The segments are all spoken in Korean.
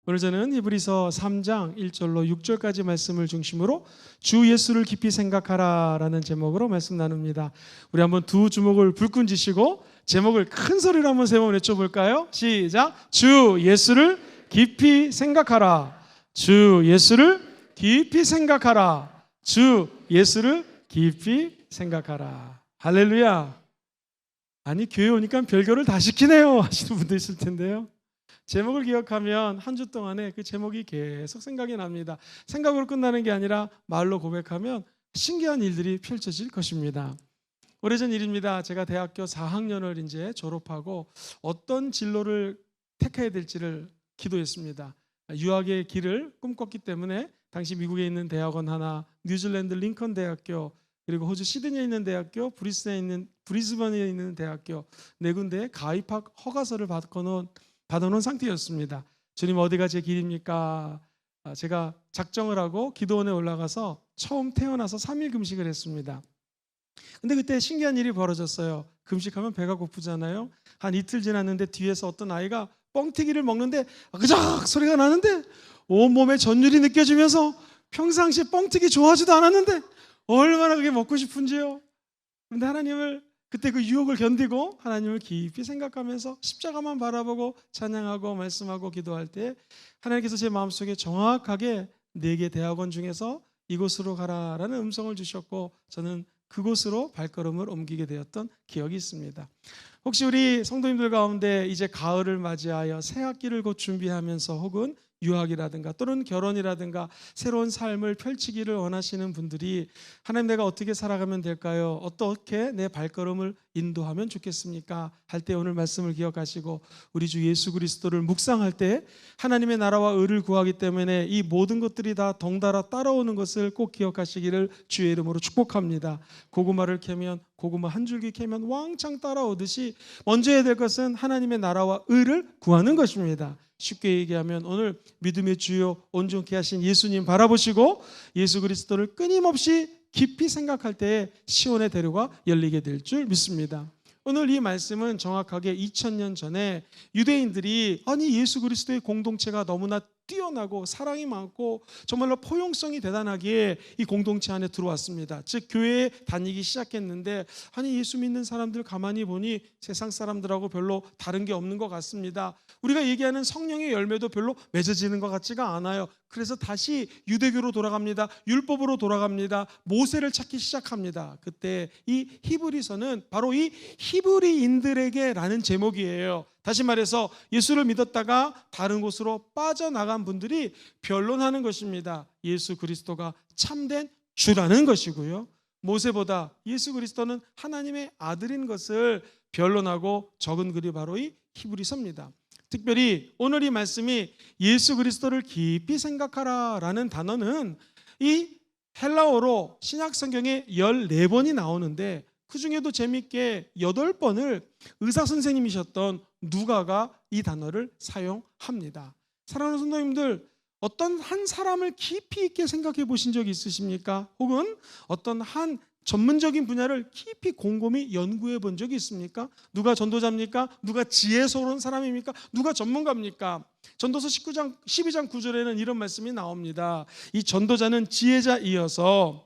오늘 저는 히브리서 3장 1절로 6절까지 말씀을 중심으로 주 예수를 깊이 생각하라 라는 제목으로 말씀 나눕니다. 우리 한번 두 주먹을 불끈 쥐시고 제목을 큰 소리로 한번 세 번 외쳐볼까요? 시작! 주 예수를 깊이 생각하라. 주 예수를 깊이 생각하라. 주 예수를 깊이 생각하라. 할렐루야. 아니 교회 오니까 별거를 다 시키네요 하시는 분도 있을 텐데요. 제목을 기억하면 한 주 동안에 그 제목이 계속 생각이 납니다. 생각으로 끝나는 게 아니라 말로 고백하면 신기한 일들이 펼쳐질 것입니다. 오래전 일입니다. 제가 대학교 4학년을 이제 졸업하고 어떤 진로를 택해야 될지를 기도했습니다. 유학의 길을 꿈꿨기 때문에 당시 미국에 있는 대학원 하나, 뉴질랜드 링컨 대학교, 그리고 호주 시드니에 있는 대학교, 브리스번에 있는 대학교 네 군데에 가입학 허가서를 받아놓은 상태였습니다. 주님 어디가 제 길입니까? 제가 작정을 하고 기도원에 올라가서 처음 태어나서 3일 금식을 했습니다. 근데 그때 신기한 일이 벌어졌어요. 금식하면 배가 고프잖아요. 한 이틀 지났는데 뒤에서 어떤 아이가 뻥튀기를 먹는데 그작 소리가 나는데 온몸에 전율이 느껴지면서 평상시에 뻥튀기 좋아하지도 않았는데 얼마나 그게 먹고 싶은지요. 그런데 하나님을 그때 그 유혹을 견디고 하나님을 깊이 생각하면서 십자가만 바라보고 찬양하고 말씀하고 기도할 때 하나님께서 제 마음속에 정확하게 4개 대학원 중에서 이곳으로 가라라는 음성을 주셨고 저는 그곳으로 발걸음을 옮기게 되었던 기억이 있습니다. 혹시 우리 성도님들 가운데 이제 가을을 맞이하여 새 학기를 곧 준비하면서 혹은 유학이라든가 또는 결혼이라든가 새로운 삶을 펼치기를 원하시는 분들이 하나님 내가 어떻게 살아가면 될까요? 어떻게 내 발걸음을 인도하면 좋겠습니까? 할 때 오늘 말씀을 기억하시고 우리 주 예수 그리스도를 묵상할 때 하나님의 나라와 의를 구하기 때문에 이 모든 것들이 다 덩달아 따라오는 것을 꼭 기억하시기를 주의 이름으로 축복합니다. 고구마를 캐면 고구마 한 줄기 캐면 왕창 따라오듯이 먼저 해야 될 것은 하나님의 나라와 의를 구하는 것입니다. 쉽게 얘기하면 오늘 믿음의 주요 온전케 하신 예수님 바라보시고 예수 그리스도를 끊임없이 깊이 생각할 때에 시온의 대로가 열리게 될 줄 믿습니다. 오늘 이 말씀은 정확하게 2000년 전에 유대인들이 아니 예수 그리스도의 공동체가 너무나 뛰어나고 사랑이 많고 정말로 포용성이 대단하기에 이 공동체 안에 들어왔습니다. 즉 교회에 다니기 시작했는데 아니 예수 믿는 사람들 가만히 보니 세상 사람들하고 별로 다른 게 없는 것 같습니다. 우리가 얘기하는 성령의 열매도 별로 맺어지는 것 같지가 않아요. 그래서 다시 유대교로 돌아갑니다. 율법으로 돌아갑니다. 모세를 찾기 시작합니다. 그때 이 히브리서는 바로 이 히브리인들에게 라는 제목이에요. 다시 말해서 예수를 믿었다가 다른 곳으로 빠져나간 분들이 변론하는 것입니다. 예수 그리스도가 참된 주라는 것이고요. 모세보다 예수 그리스도는 하나님의 아들인 것을 변론하고 적은 글이 바로 이 히브리서입니다. 특별히 오늘 이 말씀이 예수 그리스도를 깊이 생각하라 라는 단어는 이 헬라어로 신약 성경에 14번이 나오는데 그 중에도 재미있게 8번을 의사 선생님이셨던 누가가 이 단어를 사용합니다. 사랑하는 성도님들, 어떤 한 사람을 깊이 있게 생각해 보신 적이 있으십니까? 혹은 어떤 한 전문적인 분야를 깊이 곰곰이 연구해 본 적이 있습니까? 누가 전도자입니까? 누가 지혜스러운 사람입니까? 누가 전문가입니까? 전도서 12장 9절에는 이런 말씀이 나옵니다. 이 전도자는 지혜자이어서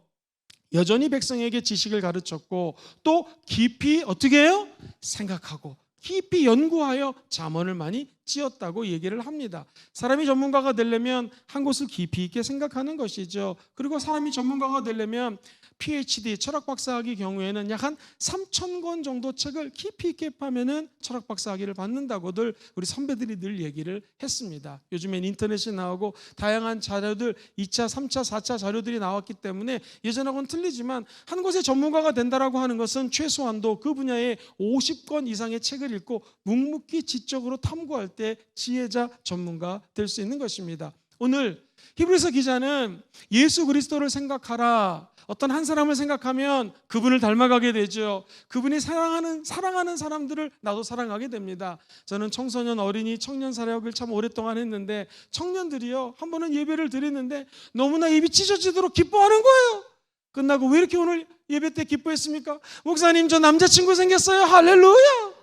여전히 백성에게 지식을 가르쳤고 또 깊이 어떻게 해요? 생각하고 깊이 연구하여 잠언을 많이 찌었다고 얘기를 합니다. 사람이 전문가가 되려면 한 곳을 깊이 있게 생각하는 것이죠. 그리고 사람이 전문가가 되려면 PhD 철학 박사학위 경우에는 약 한 3,000권 정도 책을 깊이 있게 파면은 철학 박사학위를 받는다고들 우리 선배들이 늘 얘기를 했습니다. 요즘엔 인터넷이 나오고 다양한 자료들 2차, 3차, 4차 자료들이 나왔기 때문에 예전하고는 틀리지만 한 곳의 전문가가 된다라고 하는 것은 최소한도 그 분야에 50권 이상의 책을 읽고 묵묵히 지적으로 탐구할 때 지혜자 전문가 될 수 있는 것입니다. 오늘 히브리서 기자는 예수 그리스도를 생각하라. 어떤 한 사람을 생각하면 그분을 닮아가게 되죠. 그분이 사랑하는 사람들을 나도 사랑하게 됩니다. 저는 청소년, 어린이, 청년 사역을 참 오랫동안 했는데 청년들이요 한 번은 예배를 드리는데 너무나 입이 찢어지도록 기뻐하는 거예요. 끝나고 왜 이렇게 오늘 예배 때 기뻐했습니까? 목사님 저 남자친구 생겼어요. 할렐루야.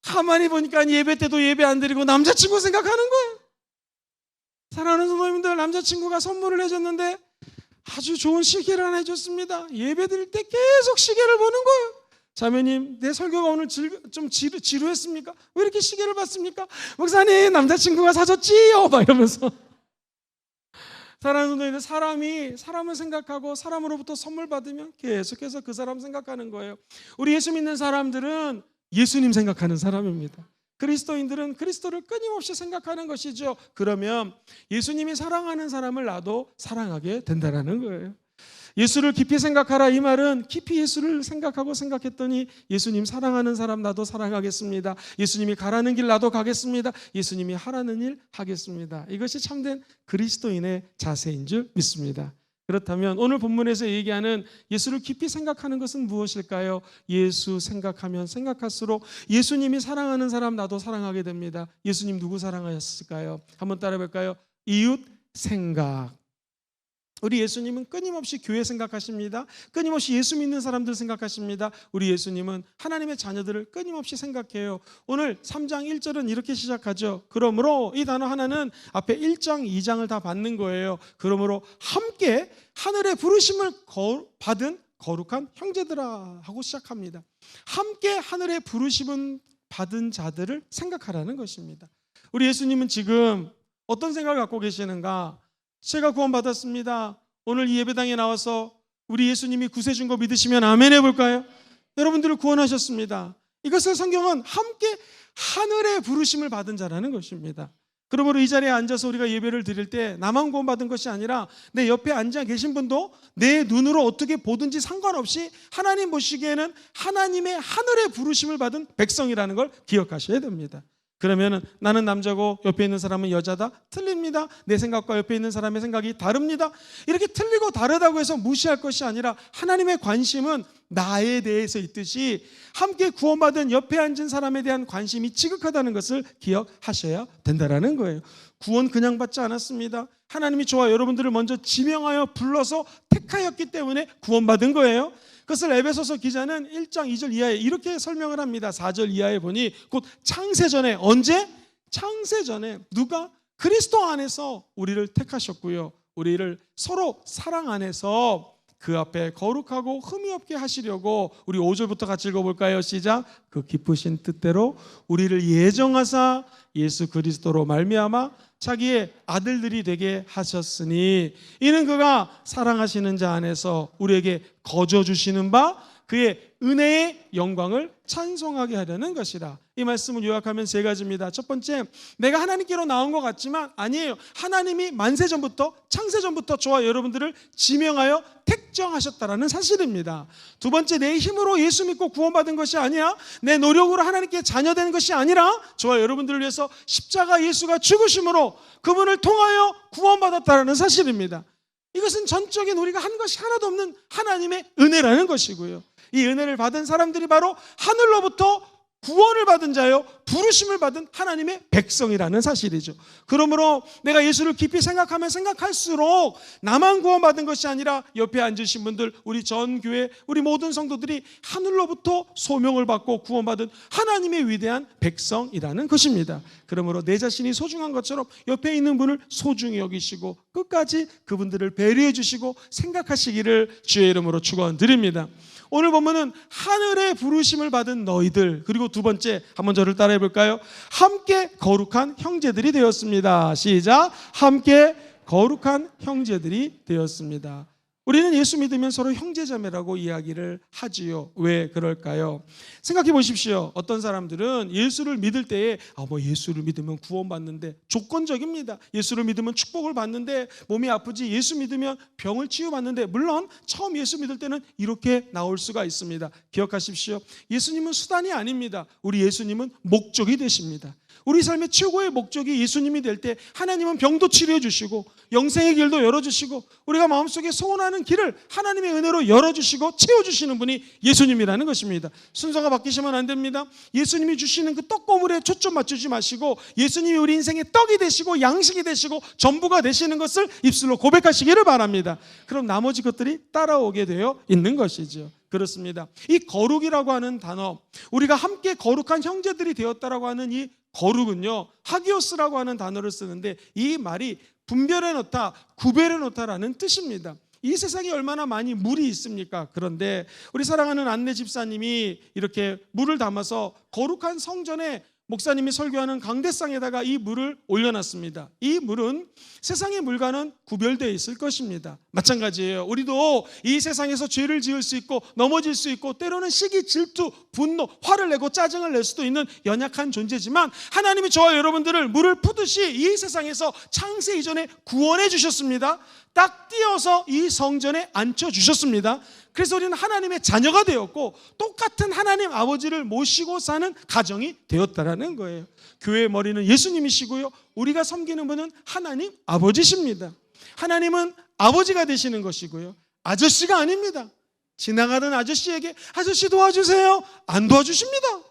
가만히 보니까 예배 때도 예배 안 드리고 남자친구 생각하는 거예요. 사랑하는 성도님들, 남자친구가 선물을 해줬는데 아주 좋은 시계를 하나 해줬습니다. 예배 드릴 때 계속 시계를 보는 거예요. 자매님, 내 설교가 오늘 좀 지루했습니까? 왜 이렇게 시계를 봤습니까? 목사님, 남자친구가 사줬지요 막 이러면서. 사랑하는 성도님들, 사람을 생각하고 사람으로부터 선물 받으면 계속해서 그 사람 생각하는 거예요. 우리 예수 믿는 사람들은 예수님 생각하는 사람입니다. 그리스도인들은 그리스도를 끊임없이 생각하는 것이죠. 그러면 예수님이 사랑하는 사람을 나도 사랑하게 된다는 거예요. 예수를 깊이 생각하라, 이 말은 깊이 예수를 생각했더니 예수님 사랑하는 사람 나도 사랑하겠습니다. 예수님이 가라는 길 나도 가겠습니다. 예수님이 하라는 일 하겠습니다. 이것이 참된 그리스도인의 자세인 줄 믿습니다. 그렇다면 오늘 본문에서 얘기하는 예수를 깊이 생각하는 것은 무엇일까요? 예수 생각하면 생각할수록 예수님이 사랑하는 사람 나도 사랑하게 됩니다. 예수님 누구 사랑하셨을까요? 한번 따라해 볼까요? 이웃 생각. 우리 예수님은 끊임없이 교회 생각하십니다. 끊임없이 예수 믿는 사람들 생각하십니다. 우리 예수님은 하나님의 자녀들을 끊임없이 생각해요. 오늘 3장 1절은 이렇게 시작하죠. 그러므로, 이 단어 하나는 앞에 1장 2장을 다 받는 거예요. 그러므로 함께 하늘의 부르심을 받은 거룩한 형제들아 하고 시작합니다. 함께 하늘의 부르심을 받은 자들을 생각하라는 것입니다. 우리 예수님은 지금 어떤 생각을 갖고 계시는가? 제가 구원받았습니다. 오늘 이 예배당에 나와서 우리 예수님이 구세주인 거 믿으시면 아멘 해볼까요? 여러분들을 구원하셨습니다. 이것을 성경은 함께 하늘의 부르심을 받은 자라는 것입니다. 그러므로 이 자리에 앉아서 우리가 예배를 드릴 때 나만 구원받은 것이 아니라 내 옆에 앉아 계신 분도 내 눈으로 어떻게 보든지 상관없이 하나님 보시기에는 하나님의 하늘의 부르심을 받은 백성이라는 걸 기억하셔야 됩니다. 그러면 나는 남자고 옆에 있는 사람은 여자다? 틀립니다. 내 생각과 옆에 있는 사람의 생각이 다릅니다. 이렇게 틀리고 다르다고 해서 무시할 것이 아니라 하나님의 관심은 나에 대해서 있듯이 함께 구원받은 옆에 앉은 사람에 대한 관심이 지극하다는 것을 기억하셔야 된다는 거예요. 구원 그냥 받지 않았습니다. 하나님이 저와 여러분들을 먼저 지명하여 불러서 택하였기 때문에 구원받은 거예요. 그것을 에베소서 기자는 1장 2절 이하에 이렇게 설명을 합니다. 4절 이하에 보니 곧 창세전에, 언제? 창세전에 누가? 그리스도 안에서 우리를 택하셨고요. 우리를 서로 사랑 안에서 그 앞에 거룩하고 흠이 없게 하시려고, 우리 5절부터 같이 읽어볼까요? 시작. 그 기쁘신 뜻대로 우리를 예정하사 예수 그리스도로 말미암아 자기의 아들들이 되게 하셨으니 이는 그가 사랑하시는 자 안에서 우리에게 거저 주시는 바 그의 은혜의 영광을 찬송하게 하려는 것이라. 이 말씀을 요약하면 세 가지입니다. 첫 번째, 내가 하나님께로 나온 것 같지만 아니에요. 하나님이 만세전부터, 창세전부터 저와 여러분들을 지명하여 택정하셨다라는 사실입니다. 두 번째, 내 힘으로 예수 믿고 구원받은 것이 아니야. 내 노력으로 하나님께 자녀되는 것이 아니라 저와 여러분들을 위해서 십자가 예수가 죽으심으로 그분을 통하여 구원받았다라는 사실입니다. 이것은 전적인 우리가 한 것이 하나도 없는 하나님의 은혜라는 것이고요. 이 은혜를 받은 사람들이 바로 하늘로부터 구원을 받은 자요, 부르심을 받은 하나님의 백성이라는 사실이죠. 그러므로 내가 예수를 깊이 생각하면 생각할수록 나만 구원받은 것이 아니라 옆에 앉으신 분들, 우리 전 교회, 우리 모든 성도들이 하늘로부터 소명을 받고 구원받은 하나님의 위대한 백성이라는 것입니다. 그러므로 내 자신이 소중한 것처럼 옆에 있는 분을 소중히 여기시고 끝까지 그분들을 배려해 주시고 생각하시기를 주의 이름으로 축원드립니다. 오늘 본문은 하늘의 부르심을 받은 너희들, 그리고 두 번째, 한번 저를 따라해 볼까요? 함께 거룩한 형제들이 되었습니다. 시작. 함께 거룩한 형제들이 되었습니다. 우리는 예수 믿으면 서로 형제자매라고 이야기를 하지요. 왜 그럴까요? 생각해 보십시오. 어떤 사람들은 예수를 믿을 때에 예수를 믿으면 구원받는데 조건적입니다. 예수를 믿으면 축복을 받는데, 몸이 아프지 예수 믿으면 병을 치유받는데, 물론 처음 예수 믿을 때는 이렇게 나올 수가 있습니다. 기억하십시오. 예수님은 수단이 아닙니다. 우리 예수님은 목적이 되십니다. 우리 삶의 최고의 목적이 예수님이 될 때 하나님은 병도 치료해 주시고 영생의 길도 열어주시고 우리가 마음속에 소원하는 길을 하나님의 은혜로 열어주시고 채워주시는 분이 예수님이라는 것입니다. 순서가 바뀌시면 안 됩니다. 예수님이 주시는 그 떡고물에 초점 맞추지 마시고 예수님이 우리 인생의 떡이 되시고 양식이 되시고 전부가 되시는 것을 입술로 고백하시기를 바랍니다. 그럼 나머지 것들이 따라오게 되어 있는 것이죠. 그렇습니다. 이 거룩이라고 하는 단어, 우리가 함께 거룩한 형제들이 되었다라고 하는 이 거룩은요, 하기오스라고 하는 단어를 쓰는데 이 말이 분별해 놓다, 구별해 놓다라는 뜻입니다. 이 세상에 얼마나 많이 물이 있습니까? 그런데 우리 사랑하는 안내 집사님이 이렇게 물을 담아서 거룩한 성전에 목사님이 설교하는 강대상에다가 이 물을 올려놨습니다. 이 물은 세상의 물과는 구별되어 있을 것입니다. 마찬가지예요. 우리도 이 세상에서 죄를 지을 수 있고 넘어질 수 있고 때로는 시기, 질투, 분노, 화를 내고 짜증을 낼 수도 있는 연약한 존재지만 하나님이 저와 여러분들을 물을 푸듯이 이 세상에서 창세 이전에 구원해 주셨습니다. 딱 띄어서 이 성전에 앉혀주셨습니다. 그래서 우리는 하나님의 자녀가 되었고 똑같은 하나님 아버지를 모시고 사는 가정이 되었다라는 거예요. 교회의 머리는 예수님이시고요, 우리가 섬기는 분은 하나님 아버지십니다. 하나님은 아버지가 되시는 것이고요, 아저씨가 아닙니다. 지나가던 아저씨에게 아저씨 도와주세요, 안 도와주십니다.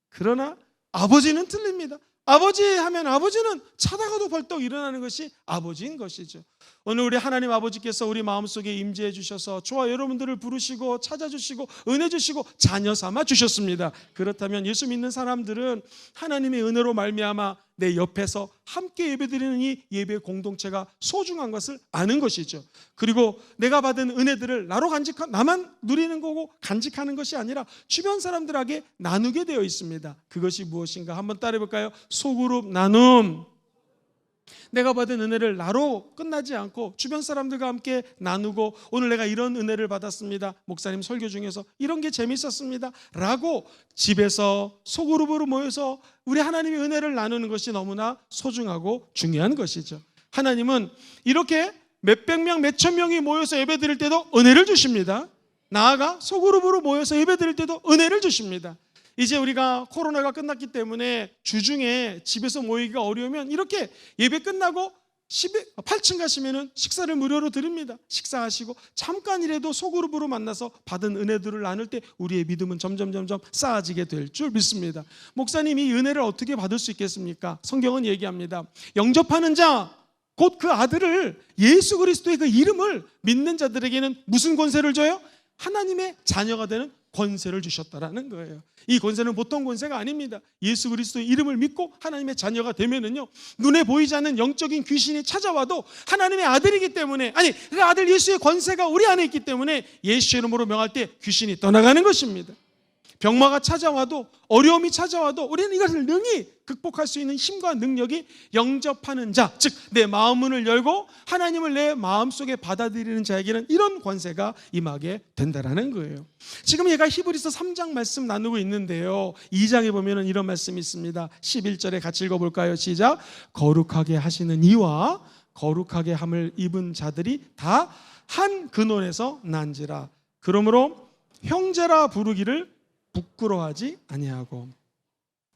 그러나 아버지는 틀립니다. 아버지 하면 아버지는 자다가도 벌떡 일어나는 것이 아버지인 것이죠. 오늘 우리 하나님 아버지께서 우리 마음속에 임재해 주셔서 저와 여러분들을 부르시고 찾아주시고 은혜 주시고 자녀 삼아 주셨습니다. 그렇다면 예수 믿는 사람들은 하나님의 은혜로 말미암아 내 옆에서 함께 예배드리는 이 예배 공동체가 소중한 것을 아는 것이죠. 그리고 내가 받은 은혜들을 나만 누리는 거고 간직하는 것이 아니라 주변 사람들에게 나누게 되어 있습니다. 그것이 무엇인가 한번 따라해 볼까요? 소그룹 나눔. 내가 받은 은혜를 나로 끝나지 않고 주변 사람들과 함께 나누고, 오늘 내가 이런 은혜를 받았습니다, 목사님 설교 중에서 이런 게 재밌었습니다 라고 집에서 소그룹으로 모여서 우리 하나님의 은혜를 나누는 것이 너무나 소중하고 중요한 것이죠. 하나님은 이렇게 몇백 명, 몇천 명이 모여서 예배 드릴 때도 은혜를 주십니다. 나아가 소그룹으로 모여서 예배 드릴 때도 은혜를 주십니다. 이제 우리가 코로나가 끝났기 때문에 주중에 집에서 모이기가 어려우면 이렇게 예배 끝나고 8층 가시면 식사를 무료로 드립니다. 식사하시고 잠깐이라도 소그룹으로 만나서 받은 은혜들을 나눌 때 우리의 믿음은 점점 쌓아지게 될 줄 믿습니다. 목사님이 이 은혜를 어떻게 받을 수 있겠습니까? 성경은 얘기합니다. 영접하는 자, 곧 그 아들을, 예수 그리스도의 그 이름을 믿는 자들에게는 무슨 권세를 줘요? 하나님의 자녀가 되는 권세를 주셨다라는 거예요. 이 권세는 보통 권세가 아닙니다. 예수 그리스도의 이름을 믿고 하나님의 자녀가 되면은요, 눈에 보이지 않는 영적인 귀신이 찾아와도 하나님의 아들이기 때문에, 그 아들 예수의 권세가 우리 안에 있기 때문에 예수의 이름으로 명할 때 귀신이 떠나가는 것입니다. 병마가 찾아와도, 어려움이 찾아와도 우리는 이것을 능히 극복할 수 있는 힘과 능력이 영접하는 자, 즉 내 마음 문을 열고 하나님을 내 마음속에 받아들이는 자에게는 이런 권세가 임하게 된다라는 거예요. 지금 얘가 히브리서 3장 말씀 나누고 있는데요, 2장에 보면 이런 말씀이 있습니다. 11절에 같이 읽어볼까요? 시작. 거룩하게 하시는 이와 거룩하게 함을 입은 자들이 다 한 근원에서 난지라. 그러므로 형제라 부르기를 부끄러워하지 아니하고.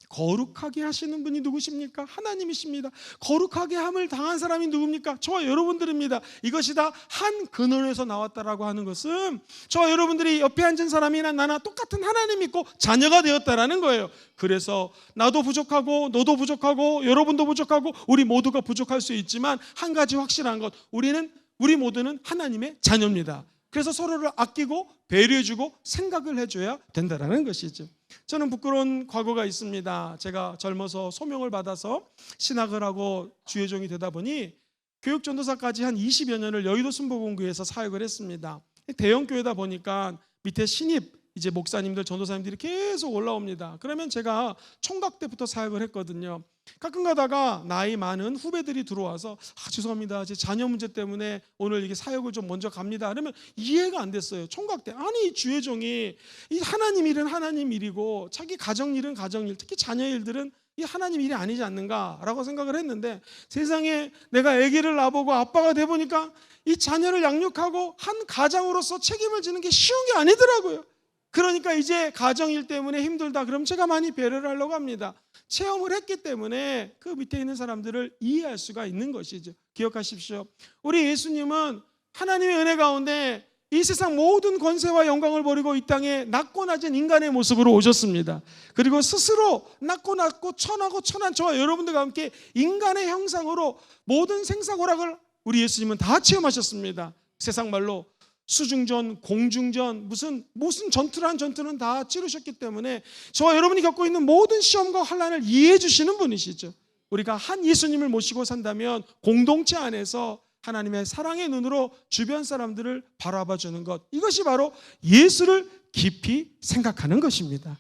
거룩하게 하시는 분이 누구십니까? 하나님이십니다. 거룩하게 함을 당한 사람이 누굽니까? 저와 여러분들입니다. 이것이 다 한 근원에서 나왔다라고 하는 것은 저와 여러분들이 옆에 앉은 사람이나 나나 똑같은 하나님 믿고 자녀가 되었다라는 거예요. 그래서 나도 부족하고 너도 부족하고 여러분도 부족하고 우리 모두가 부족할 수 있지만 한 가지 확실한 것, 우리 모두는 하나님의 자녀입니다. 그래서 서로를 아끼고 배려해주고 생각을 해줘야 된다는 것이죠. 저는 부끄러운 과거가 있습니다. 제가 젊어서 소명을 받아서 신학을 하고 주의종이 되다 보니 교육전도사까지 한 20여 년을 여의도 순복음교회에서 사역을 했습니다. 대형 교회다 보니까 밑에 신입 이제 목사님들, 전도사님들이 계속 올라옵니다. 그러면 제가 총각 때부터 사역을 했거든요. 가끔 가다가 나이 많은 후배들이 들어와서 죄송합니다, 제 자녀 문제 때문에 오늘 이게 사역을 좀 먼저 갑니다. 그러면 이해가 안 됐어요. 총각 때 아니 주의종이 이 하나님 일은 하나님 일이고 자기 가정 일은 가정 일, 특히 자녀 일들은 이 하나님 일이 아니지 않는가라고 생각을 했는데, 세상에 내가 아기를 낳아보고 아빠가 돼 보니까 이 자녀를 양육하고 한 가장으로서 책임을 지는 게 쉬운 게 아니더라고요. 그러니까 이제 가정일 때문에 힘들다 그럼 제가 많이 배려를 하려고 합니다. 체험을 했기 때문에 그 밑에 있는 사람들을 이해할 수가 있는 것이죠. 기억하십시오. 우리 예수님은 하나님의 은혜 가운데 이 세상 모든 권세와 영광을 버리고 이 땅에 낮고 낮은 인간의 모습으로 오셨습니다. 그리고 스스로 낮고 천하고 천한 저와 여러분들과 함께 인간의 형상으로 모든 생사고락을 우리 예수님은 다 체험하셨습니다. 세상 말로 수중전, 공중전, 무슨 전투는 다 치르셨기 때문에 저와 여러분이 겪고 있는 모든 시험과 환난을 이해해 주시는 분이시죠. 우리가 한 예수님을 모시고 산다면 공동체 안에서 하나님의 사랑의 눈으로 주변 사람들을 바라봐 주는 것, 이것이 바로 예수를 깊이 생각하는 것입니다.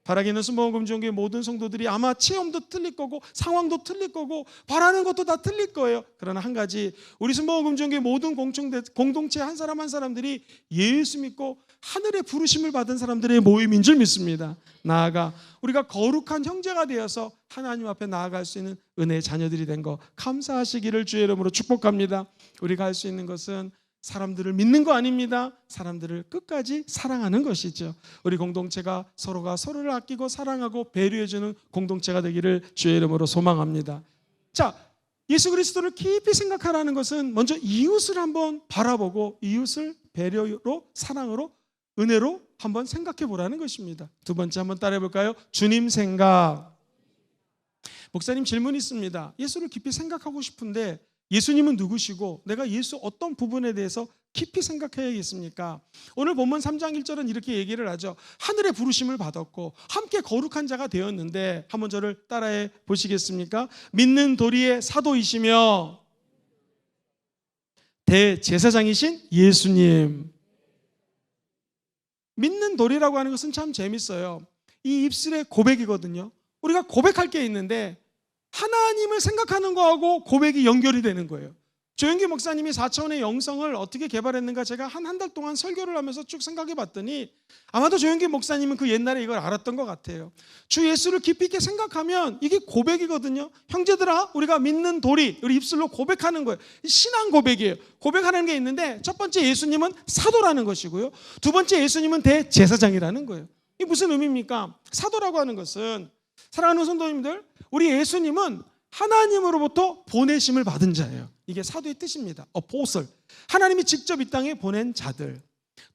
바라기는 순복음금주교회 모든 성도들이 아마 체험도 틀릴 거고 상황도 틀릴 거고 바라는 것도 다 틀릴 거예요. 그러나 한 가지, 우리 순복음금주교회 모든 공동체 한 사람 한 사람들이 예수 믿고 하늘의 부르심을 받은 사람들의 모임인 줄 믿습니다. 나아가 우리가 거룩한 형제가 되어서 하나님 앞에 나아갈 수 있는 은혜의 자녀들이 된 거 감사하시기를 주의 이름으로 축복합니다. 우리가 할 수 있는 것은 사람들을 믿는 거 아닙니다. 사람들을 끝까지 사랑하는 것이죠. 우리 공동체가 서로가 서로를 아끼고 사랑하고 배려해주는 공동체가 되기를 주의 이름으로 소망합니다. 자, 예수 그리스도를 깊이 생각하라는 것은 먼저 이웃을 한번 바라보고 이웃을 배려로, 사랑으로, 은혜로 한번 생각해 보라는 것입니다. 두 번째 한번 따라해 볼까요? 주님 생각. 목사님, 질문이 있습니다. 예수를 깊이 생각하고 싶은데 예수님은 누구시고 내가 예수 어떤 부분에 대해서 깊이 생각해야겠습니까? 오늘 본문 3장 1절은 이렇게 얘기를 하죠. 하늘의 부르심을 받았고 함께 거룩한 자가 되었는데, 한번 저를 따라해 보시겠습니까? 믿는 도리의 사도이시며 대제사장이신 예수님. 믿는 도리라고 하는 것은 참 재밌어요. 이 입술의 고백이거든요. 우리가 고백할 게 있는데 하나님을 생각하는 거하고 고백이 연결이 되는 거예요. 조영기 목사님이 4차원의 영성을 어떻게 개발했는가 제가 한 달 동안 설교를 하면서 쭉 생각해 봤더니 아마도 조영기 목사님은 그 옛날에 이걸 알았던 것 같아요. 주 예수를 깊이 있게 생각하면 이게 고백이거든요. 형제들아, 우리가 믿는 도리, 우리 입술로 고백하는 거예요. 신앙 고백이에요. 고백하는 게 있는데 첫 번째 예수님은 사도라는 것이고요. 두 번째 예수님은 대제사장이라는 거예요. 이게 무슨 의미입니까? 사도라고 하는 것은, 사랑하는 성도님들, 우리 예수님은 하나님으로부터 보내심을 받은 자예요. 이게 사도의 뜻입니다. 어포슬. 하나님이 직접 이 땅에 보낸 자들,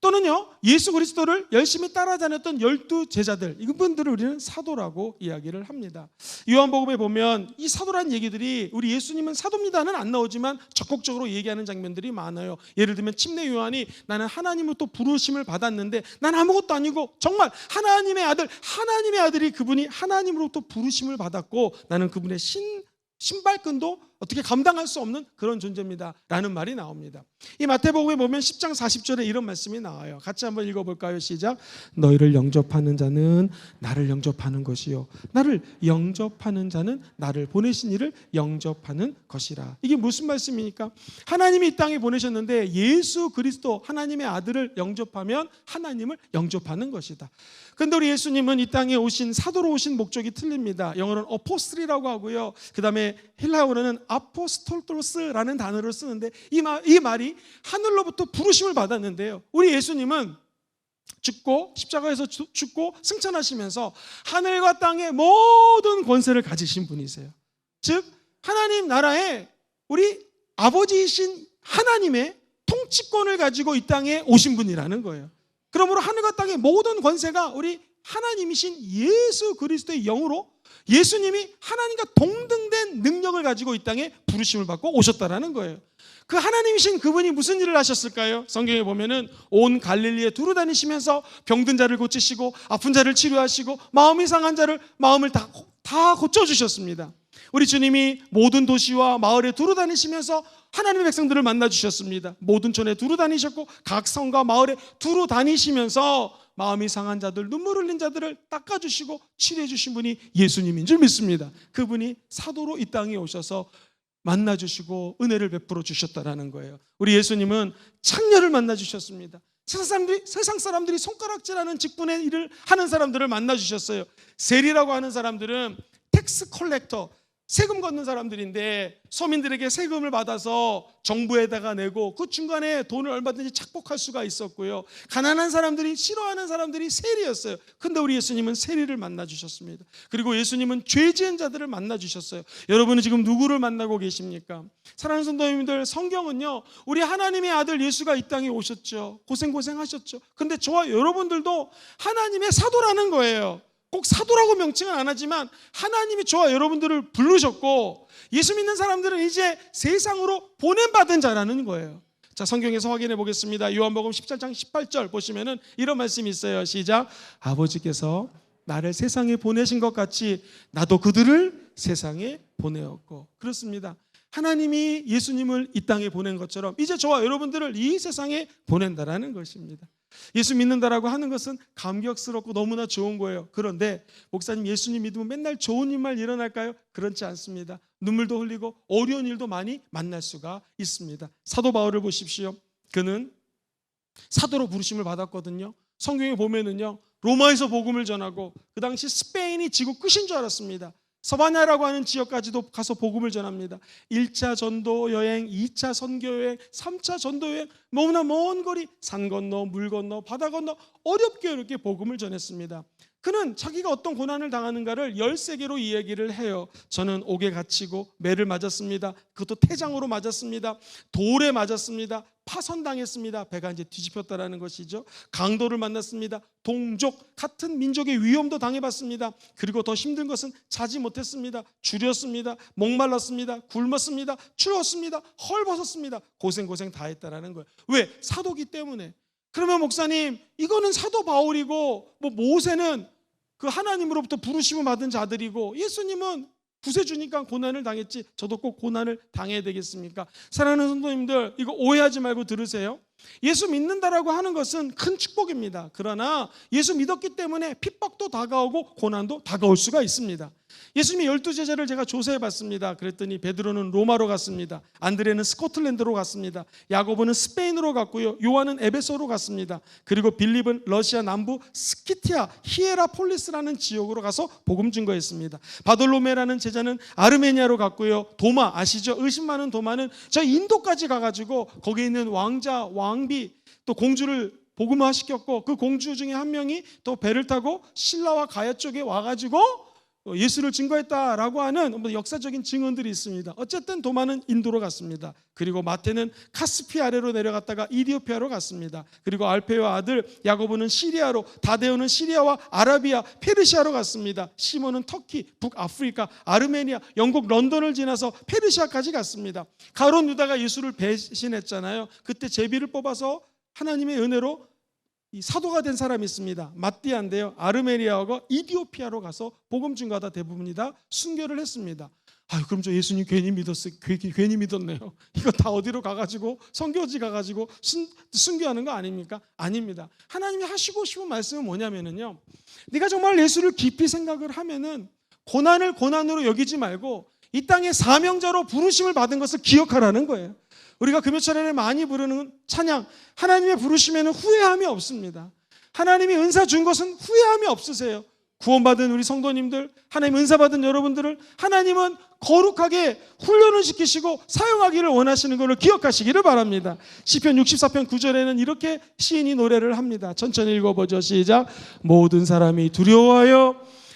또는요 예수 그리스도를 열심히 따라다녔던 12제자들, 이분들을 우리는 사도라고 이야기를 합니다. 요한복음에 보면 이 사도라는 얘기들이 우리 예수님은 사도입니다는 안 나오지만 적극적으로 얘기하는 장면들이 많아요. 예를 들면 침례 요한이 나는 하나님으로부터 부르심을 받았는데 난 아무것도 아니고 정말 하나님의 아들이 그분이 하나님으로부터 부르심을 받았고 나는 그분의 신발끈도 어떻게 감당할 수 없는 그런 존재입니다 라는 말이 나옵니다. 이 마태복음에 보면 10장 40절에 이런 말씀이 나와요. 같이 한번 읽어볼까요? 시작. 너희를 영접하는 자는 나를 영접하는 것이요, 나를 영접하는 자는 나를 보내신 이를 영접하는 것이라. 이게 무슨 말씀입니까? 하나님이 이 땅에 보내셨는데 예수 그리스도 하나님의 아들을 영접하면 하나님을 영접하는 것이다. 그런데 우리 예수님은 이 땅에 오신, 사도로 오신 목적이 틀립니다. 영어로는 어포스트리라고 하고요, 그 다음에 헬라어로는 아포스톨토스라는 단어를 쓰는데 이 말이 하늘로부터 부르심을 받았는데요, 우리 예수님은 죽고 십자가에서 죽고 승천하시면서 하늘과 땅의 모든 권세를 가지신 분이세요. 즉 하나님 나라의 우리 아버지이신 하나님의 통치권을 가지고 이 땅에 오신 분이라는 거예요. 그러므로 하늘과 땅의 모든 권세가 우리 하나님이신 예수 그리스도의 영으로, 예수님이 하나님과 동등된 능력을 가지고 이 땅에 부르심을 받고 오셨다라는 거예요. 그 하나님이신 그분이 무슨 일을 하셨을까요? 성경에 보면은 온 갈릴리에 두루 다니시면서 병든 자를 고치시고 아픈 자를 치료하시고 마음이 상한 자를 마음을 다 고쳐주셨습니다. 우리 주님이 모든 도시와 마을에 두루 다니시면서 하나님의 백성들을 만나주셨습니다. 모든 촌에 두루 다니셨고 각 성과 마을에 두루 다니시면서 마음이 상한 자들, 눈물 흘린 자들을 닦아주시고 치료해 주신 분이 예수님인 줄 믿습니다. 그분이 사도로 이 땅에 오셔서 만나주시고 은혜를 베풀어 주셨다라는 거예요. 우리 예수님은 창녀를 만나주셨습니다. 세상 사람들이 손가락질하는 직분의 일을 하는 사람들을 만나주셨어요. 세리라고 하는 사람들은 텍스 컬렉터, 세금 걷는 사람들인데 서민들에게 세금을 받아서 정부에다가 내고 그 중간에 돈을 얼마든지 착복할 수가 있었고요. 가난한 사람들이, 싫어하는 사람들이 세리였어요. 근데 우리 예수님은 세리를 만나주셨습니다. 그리고 예수님은 죄 지은 자들을 만나주셨어요. 여러분은 지금 누구를 만나고 계십니까? 사랑하는 성도님들, 성경은요 우리 하나님의 아들 예수가 이 땅에 오셨죠. 고생하셨죠. 근데 저와 여러분들도 하나님의 사도라는 거예요. 꼭 사도라고 명칭은 안 하지만 하나님이 저와 여러분들을 부르셨고 예수 믿는 사람들은 이제 세상으로 보냄받은 자라는 거예요. 자, 성경에서 확인해 보겠습니다. 요한복음 17장 18절 보시면은 이런 말씀이 있어요. 시작. 아버지께서 나를 세상에 보내신 것 같이 나도 그들을 세상에 보내었고. 그렇습니다. 하나님이 예수님을 이 땅에 보낸 것처럼 이제 저와 여러분들을 이 세상에 보낸다라는 것입니다. 예수 믿는다라고 하는 것은 감격스럽고 너무나 좋은 거예요. 그런데 목사님, 예수님 믿으면 맨날 좋은 일만 일어날까요? 그렇지 않습니다. 눈물도 흘리고 어려운 일도 많이 만날 수가 있습니다. 사도 바울을 보십시오. 그는 사도로 부르심을 받았거든요. 성경에 보면은요, 로마에서 복음을 전하고 그 당시 스페인이 지구 끝인 줄 알았습니다. 서바냐라고 하는 지역까지도 가서 복음을 전합니다. 1차 전도 여행, 2차 선교 여행, 3차 전도 여행, 너무나 먼 거리, 산 건너, 물 건너, 바다 건너 어렵게 복음을 전했습니다. 그는 자기가 어떤 고난을 당하는가를 13개로 이야기를 해요. 저는 옥에 갇히고 매를 맞았습니다. 그것도 태장으로 맞았습니다. 돌에 맞았습니다. 파선당했습니다. 배가 이제 뒤집혔다라는 것이죠. 강도를 만났습니다. 동족, 같은 민족의 위험도 당해봤습니다. 그리고 더 힘든 것은 자지 못했습니다. 줄였습니다. 목말랐습니다. 굶었습니다. 추웠습니다. 헐벗었습니다. 고생 다 했다라는 거예요. 왜? 사도기 때문에. 그러면 목사님, 이거는 사도 바울이고 모세는 그 하나님으로부터 부르심을 받은 자들이고 예수님은 구세주니까 고난을 당했지 저도 꼭 고난을 당해야 되겠습니까? 사랑하는 성도님들, 이거 오해하지 말고 들으세요. 예수 믿는다라고 하는 것은 큰 축복입니다. 그러나 예수 믿었기 때문에 핍박도 다가오고 고난도 다가올 수가 있습니다. 예수님의 12제자를 제가 조사해 봤습니다. 그랬더니 베드로는 로마로 갔습니다. 안드레는 스코틀랜드로 갔습니다. 야고보는 스페인으로 갔고요. 요한은 에베소로 갔습니다. 그리고 빌립은 러시아 남부 스키티아 히에라폴리스라는 지역으로 가서 복음 증거했습니다. 바돌로메라는 제자는 아르메니아로 갔고요. 도마 아시죠? 의심 많은 도마는 저 인도까지 가가지고 거기에 있는 왕자, 왕비 또 공주를 복음화시켰고 그 공주 중에 한 명이 또 배를 타고 신라와 가야 쪽에 와가지고 예수를 증거했다라고 하는 역사적인 증언들이 있습니다. 어쨌든 도마는 인도로 갔습니다. 그리고 마태는 카스피 아래로 내려갔다가 이디오피아로 갔습니다. 그리고 알페오의 아들 야고보는 시리아로, 다데오는 시리아와 아라비아, 페르시아로 갔습니다. 시몬은 터키, 북아프리카, 아르메니아, 영국 런던을 지나서 페르시아까지 갔습니다. 가룟 유다가 예수를 배신했잖아요. 그때 제비를 뽑아서 하나님의 은혜로 이 사도가 된 사람이 있습니다. 마띠아인데요. 아르메니아와 이디오피아로 가서 복음 증거하다 대부분이 다 순교를 했습니다. 그럼 저 예수님 괜히 믿었어요. 괜히 믿었네요. 이거 다 어디로 가가지고 선교지 가가지고 순교하는 거 아닙니까? 아닙니다. 하나님이 하시고 싶은 말씀은 뭐냐면요, 네가 정말 예수를 깊이 생각을 하면은 고난을 고난으로 여기지 말고 이 땅의 사명자로 부르심을 받은 것을 기억하라는 거예요. 우리가 금요철에 많이 부르는 찬양, 하나님의 부르심에는 후회함이 없습니다. 하나님이 은사 준 것은 후회함이 없으세요. 구원받은 우리 성도님들, 하나님 은사 받은 여러분들을 하나님은 거룩하게 훈련을 시키시고 사용하기를 원하시는 것을 기억하시기를 바랍니다. 시편 64편 9절에는 이렇게 시인이 노래를 합니다. 천천히 읽어보죠. 시작. 모든 사람이 두려워하여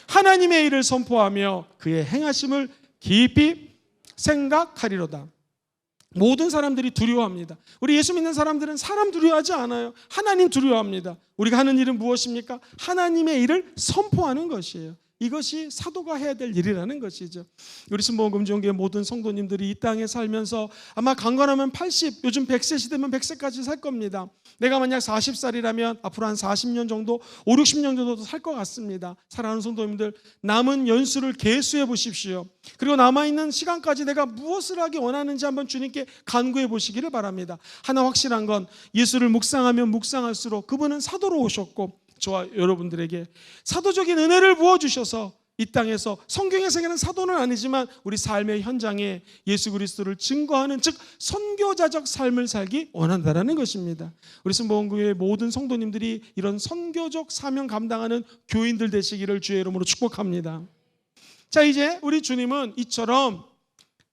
하나님의 일을 선포하며 그의 행하심을 깊이 생각하리로다. 모든 사람들이 두려워합니다. 우리 예수 믿는 사람들은 사람 두려워하지 않아요. 하나님 두려워합니다. 우리가 하는 일은 무엇입니까? 하나님의 일을 선포하는 것이에요. 이것이 사도가 해야 될 일이라는 것이죠. 우리 순복음종교의 모든 성도님들이 이 땅에 살면서 아마 강건하면 80, 요즘 100세 시대면 100세까지 살 겁니다. 내가 만약 40살이라면 앞으로 한 40년 정도, 5, 60년 정도 살 것 같습니다. 사랑하는 성도님들, 남은 연수를 계수해 보십시오. 그리고 남아있는 시간까지 내가 무엇을 하기 원하는지 한번 주님께 간구해 보시기를 바랍니다. 하나 확실한 건 예수를 묵상하면 묵상할수록 그분은 사도로 오셨고 저와 여러분들에게 사도적인 은혜를 부어주셔서 이 땅에서 성경의 세계는 사도는 아니지만 우리 삶의 현장에 예수 그리스도를 증거하는, 즉 선교자적 삶을 살기 원한다는 것입니다. 우리 순복음교회의 모든 성도님들이 이런 선교적 사명 감당하는 교인들 되시기를 주의 이름으로 축복합니다. 자, 이제 우리 주님은 이처럼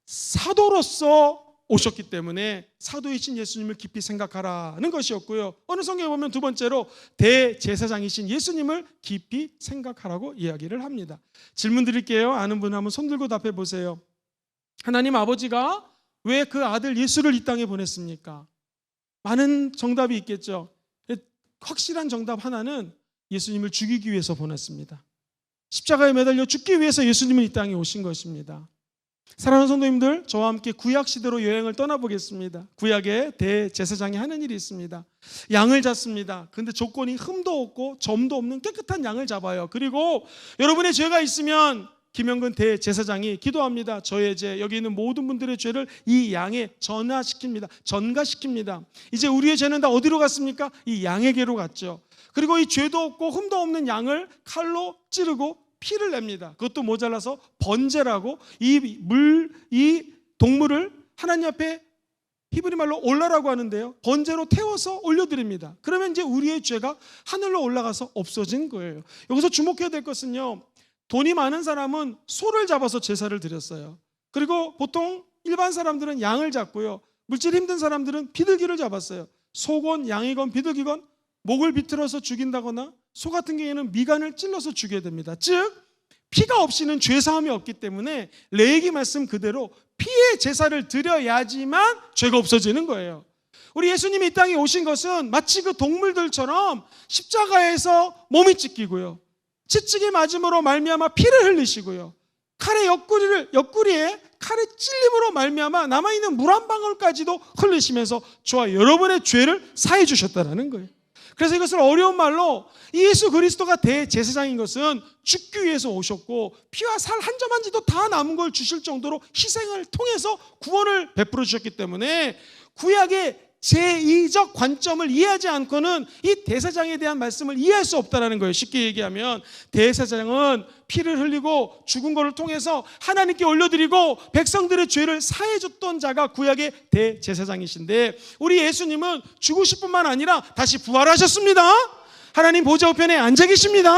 사도로서 오셨기 때문에 사도이신 예수님을 깊이 생각하라는 것이었고요. 어느 성경에 보면 두 번째로 대제사장이신 예수님을 깊이 생각하라고 이야기를 합니다. 질문 드릴게요. 아는 분 한번 손 들고 답해 보세요. 하나님 아버지가 왜 그 아들 예수를 이 땅에 보냈습니까? 많은 정답이 있겠죠. 확실한 정답 하나는 예수님을 죽이기 위해서 보냈습니다. 십자가에 매달려 죽기 위해서 예수님은 이 땅에 오신 것입니다. 사랑하는 성도님들, 저와 함께 구약 시대로 여행을 떠나보겠습니다. 구약에 대제사장이 하는 일이 있습니다. 양을 잡습니다. 근데 조건이 흠도 없고 점도 없는 깨끗한 양을 잡아요. 그리고 여러분의 죄가 있으면 김영근 대제사장이 기도합니다. 저의 죄, 여기 있는 모든 분들의 죄를 이 양에 전가시킵니다. 이제 우리의 죄는 다 어디로 갔습니까? 이 양에게로 갔죠. 그리고 이 죄도 없고 흠도 없는 양을 칼로 찌르고 피를 냅니다. 그것도 모자라서 번제라고 이 동물을 하나님 앞에 히브리 말로 올라라고 하는데요, 번제로 태워서 올려드립니다. 그러면 이제 우리의 죄가 하늘로 올라가서 없어진 거예요. 여기서 주목해야 될 것은요, 돈이 많은 사람은 소를 잡아서 제사를 드렸어요. 그리고 보통 일반 사람들은 양을 잡고요, 물질이 힘든 사람들은 비둘기를 잡았어요. 소건 양이건 비둘기건 목을 비틀어서 죽인다거나 소 같은 경우에는 미간을 찔러서 죽여야 됩니다. 즉 피가 없이는 죄사함이 없기 때문에 레위기 말씀 그대로 피의 제사를 드려야지만 죄가 없어지는 거예요. 우리 예수님이 이 땅에 오신 것은 마치 그 동물들처럼 십자가에서 몸이 찢기고요, 채찍이 맞음으로 말미암아 피를 흘리시고요, 칼의 옆구리에 칼의 찔림으로 말미암아 남아있는 물 한 방울까지도 흘리시면서 저와 여러분의 죄를 사해 주셨다는 거예요. 그래서 이것을 어려운 말로 예수 그리스도가 대제사장인 것은 죽기 위해서 오셨고 피와 살 한 점 한 지도 다 남은 걸 주실 정도로 희생을 통해서 구원을 베풀어 주셨기 때문에 구약의 제2적 관점을 이해하지 않고는 이 대제사장에 대한 말씀을 이해할 수 없다는 거예요. 쉽게 얘기하면 대제사장은 피를 흘리고 죽은 것을 통해서 하나님께 올려드리고 백성들의 죄를 사해줬던 자가 구약의 대제사장이신데, 우리 예수님은 죽으실 뿐만 아니라 다시 부활하셨습니다. 하나님 보좌 우편에 앉아 계십니다.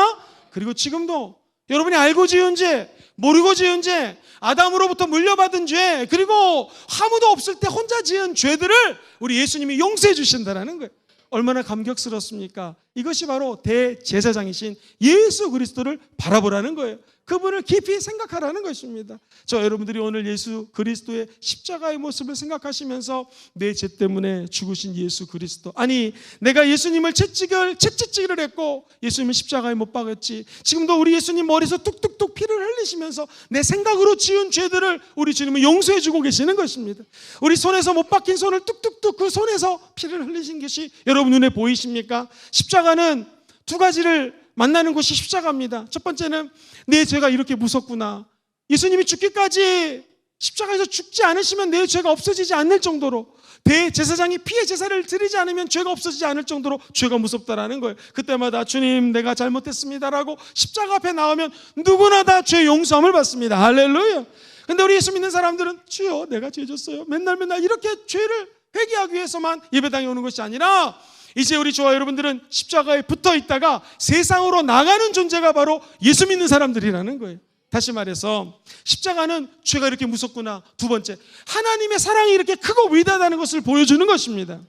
그리고 지금도 여러분이 알고 지은 죄, 모르고 지은 죄, 아담으로부터 물려받은 죄, 그리고 아무도 없을 때 혼자 지은 죄들을 우리 예수님이 용서해 주신다는 거예요. 얼마나 감격스럽습니까? 이것이 바로 대제사장이신 예수 그리스도를 바라보라는 거예요. 그분을 깊이 생각하라는 것입니다. 저 여러분들이 오늘 예수 그리스도의 십자가의 모습을 생각하시면서 내 죄 때문에 죽으신 예수 그리스도, 아니 내가 예수님을 채찍질을 했고 예수님을 십자가에 못 박았지, 지금도 우리 예수님 머리에서 뚝뚝뚝 피를 흘리시면서 내 생각으로 지은 죄들을 우리 주님은 용서해 주고 계시는 것입니다. 우리 손에서 못 박힌 손을 뚝뚝뚝 그 손에서 피를 흘리신 것이 여러분 눈에 보이십니까? 십자가는 두 가지를 만나는 곳이 십자가입니다. 첫 번째는 내 죄가 이렇게 무섭구나, 예수님이 죽기까지 십자가에서 죽지 않으시면 내 죄가 없어지지 않을 정도로, 대제사장이 피의 제사를 드리지 않으면 죄가 없어지지 않을 정도로 죄가 무섭다라는 거예요. 그때마다 주님 내가 잘못했습니다라고 십자가 앞에 나오면 누구나 다 죄 용서함을 받습니다. 할렐루야. 근데 우리 예수 믿는 사람들은 주여 내가 죄 졌어요, 맨날 이렇게 죄를 회개하기 위해서만 예배당에 오는 것이 아니라 이제 우리 저와 여러분들은 십자가에 붙어 있다가 세상으로 나가는 존재가 바로 예수 믿는 사람들이라는 거예요. 다시 말해서 십자가는 죄가 이렇게 무섭구나, 두 번째 하나님의 사랑이 이렇게 크고 위대하다는 것을 보여주는 것입니다.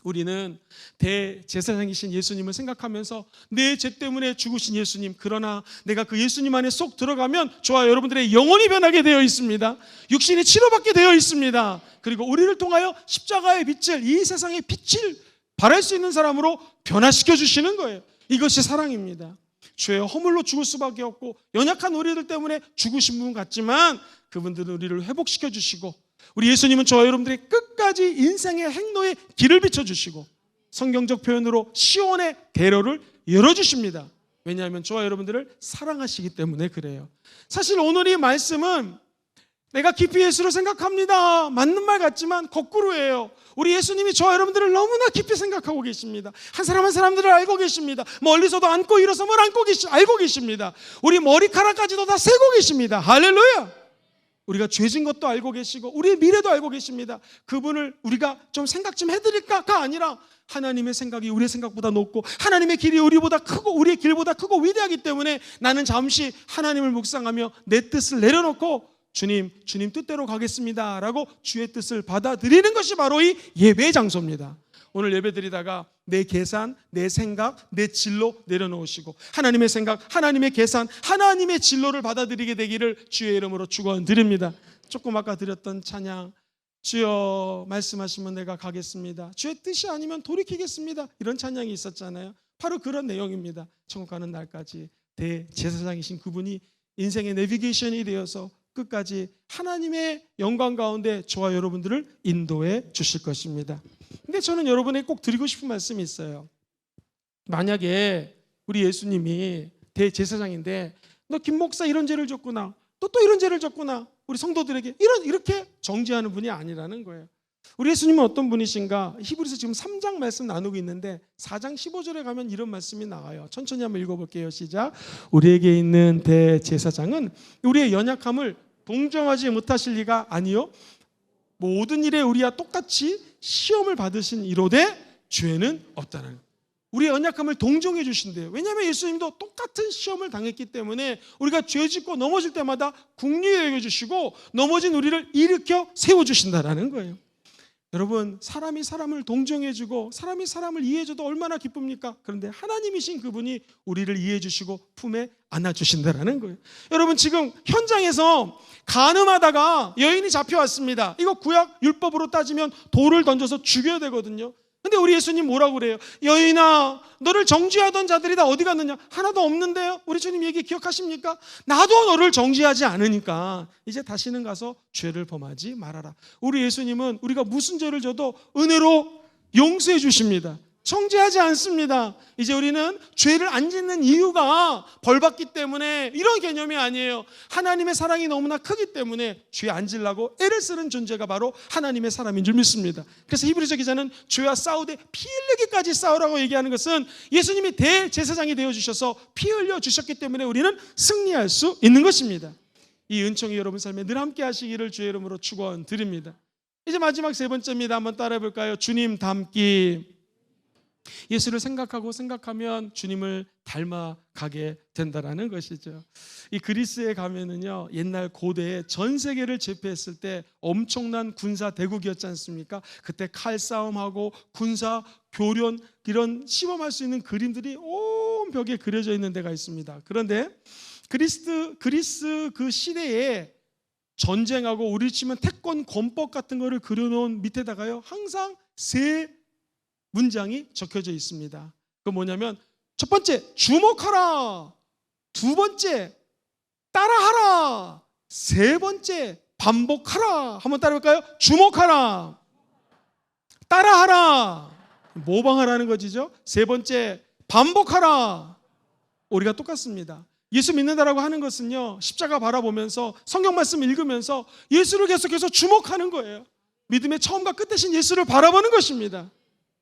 우리는 대제사장이신 예수님을 생각하면서 내 죄 때문에 죽으신 예수님, 그러나 내가 그 예수님 안에 쏙 들어가면 저와 여러분들의 영혼이 변하게 되어 있습니다. 육신이 치료받게 되어 있습니다. 그리고 우리를 통하여 십자가의 빛을, 이 세상의 빛을 바랄 수 있는 사람으로 변화시켜 주시는 거예요. 이것이 사랑입니다. 죄의 허물로 죽을 수밖에 없고 연약한 우리들 때문에 죽으신 분 같지만 그분들은 우리를 회복시켜 주시고, 우리 예수님은 저와 여러분들이 끝까지 인생의 행로의 길을 비춰주시고 성경적 표현으로 시온의 대로를 열어주십니다. 왜냐하면 저와 여러분들을 사랑하시기 때문에 그래요. 사실 오늘 이 말씀은 내가 깊이 예수를 생각합니다, 맞는 말 같지만 거꾸로예요. 우리 예수님이 저와 여러분들을 너무나 깊이 생각하고 계십니다. 한 사람 한 사람들을 알고 계십니다. 멀리서도 안고 일어섬을 알고 계십니다. 우리 머리카락까지도 다 세고 계십니다. 할렐루야. 우리가 죄진 것도 알고 계시고 우리의 미래도 알고 계십니다. 그분을 우리가 좀 생각 좀 해드릴까가 아니라 하나님의 생각이 우리의 생각보다 높고 하나님의 길이 우리보다 크고 우리의 길보다 크고 위대하기 때문에 나는 잠시 하나님을 묵상하며 내 뜻을 내려놓고 주님 뜻대로 가겠습니다 라고 주의 뜻을 받아들이는 것이 바로 이 예배의 장소입니다. 오늘 예배 드리다가 내 계산, 내 생각, 내 진로 내려놓으시고 하나님의 생각, 하나님의 계산, 하나님의 진로를 받아들이게 되기를 주의 이름으로 축원드립니다. 조금 아까 드렸던 찬양, 주여 말씀하시면 내가 가겠습니다, 주의 뜻이 아니면 돌이키겠습니다, 이런 찬양이 있었잖아요. 바로 그런 내용입니다. 천국 가는 날까지 대제사장이신 그분이 인생의 내비게이션이 되어서 끝까지 하나님의 영광 가운데 저와 여러분들을 인도해 주실 것입니다. 근데 저는 여러분에게 꼭 드리고 싶은 말씀이 있어요. 만약에 우리 예수님이 대제사장인데 너 김 목사 이런 죄를 졌구나, 또 이런 죄를 졌구나, 우리 성도들에게 이렇게 정죄하는 분이 아니라는 거예요. 우리 예수님은 어떤 분이신가? 히브리서 지금 3장 말씀 나누고 있는데 4장 15절에 가면 이런 말씀이 나와요. 천천히 한번 읽어볼게요. 시작. 우리에게 있는 대제사장은 우리의 연약함을 동정하지 못하실 리가 아니요 모든 일에 우리와 똑같이 시험을 받으신 이로되 죄는 없다는 거예요. 우리의 연약함을 동정해 주신대요. 왜냐하면 예수님도 똑같은 시험을 당했기 때문에 우리가 죄 짓고 넘어질 때마다 긍휼히 여겨 주시고 넘어진 우리를 일으켜 세워주신다라는 거예요. 여러분, 사람이 사람을 동정해주고 사람이 사람을 이해해줘도 얼마나 기쁩니까? 그런데 하나님이신 그분이 우리를 이해해주시고 품에 안아주신다라는 거예요. 여러분, 지금 현장에서 간음하다가 여인이 잡혀왔습니다. 이거 구약 율법으로 따지면 돌을 던져서 죽여야 되거든요. 근데 우리 예수님 뭐라고 그래요? 여인아, 너를 정죄하던 자들이 다 어디 갔느냐? 하나도 없는데요. 우리 주님 얘기 기억하십니까? 나도 너를 정죄하지 않으니까 이제 다시는 가서 죄를 범하지 말아라. 우리 예수님은 우리가 무슨 죄를 져도 은혜로 용서해 주십니다. 정죄하지 않습니다. 이제 우리는 죄를 안 짓는 이유가 벌받기 때문에 이런 개념이 아니에요. 하나님의 사랑이 너무나 크기 때문에 죄 안 지려고 애를 쓰는 존재가 바로 하나님의 사람인 줄 믿습니다. 그래서 히브리서 기자는 죄와 싸우되 피 흘리기까지 싸우라고 얘기하는 것은 예수님이 대제사장이 되어주셔서 피 흘려 주셨기 때문에 우리는 승리할 수 있는 것입니다. 이 은총이 여러분 삶에 늘 함께 하시기를 주의 이름으로 축원드립니다. 이제 마지막 세 번째입니다. 한번 따라해 볼까요? 주님 닮기. 예수를 생각하면 주님을 닮아가게 된다라는 것이죠. 이 그리스에 가면은요, 옛날 고대에 전 세계를 제패했을 때 엄청난 군사 대국이었지 않습니까? 그때 칼싸움하고 군사 교련 이런 시범할 수 있는 그림들이 온 벽에 그려져 있는 데가 있습니다. 그런데 그리스 그 시대에 전쟁하고 우리 치면 태권 권법 같은 거를 그려놓은 밑에다가요, 항상 세 문장이 적혀져 있습니다. 그 뭐냐면 첫 번째 주목하라, 두 번째 따라하라, 세 번째 반복하라. 한번 따라해볼까요? 주목하라, 따라하라, 모방하라는 것이죠. 세 번째 반복하라. 우리가 똑같습니다. 예수 믿는다라고 하는 것은요, 십자가 바라보면서 성경 말씀 읽으면서 예수를 계속해서 주목하는 거예요. 믿음의 처음과 끝 대신 예수를 바라보는 것입니다.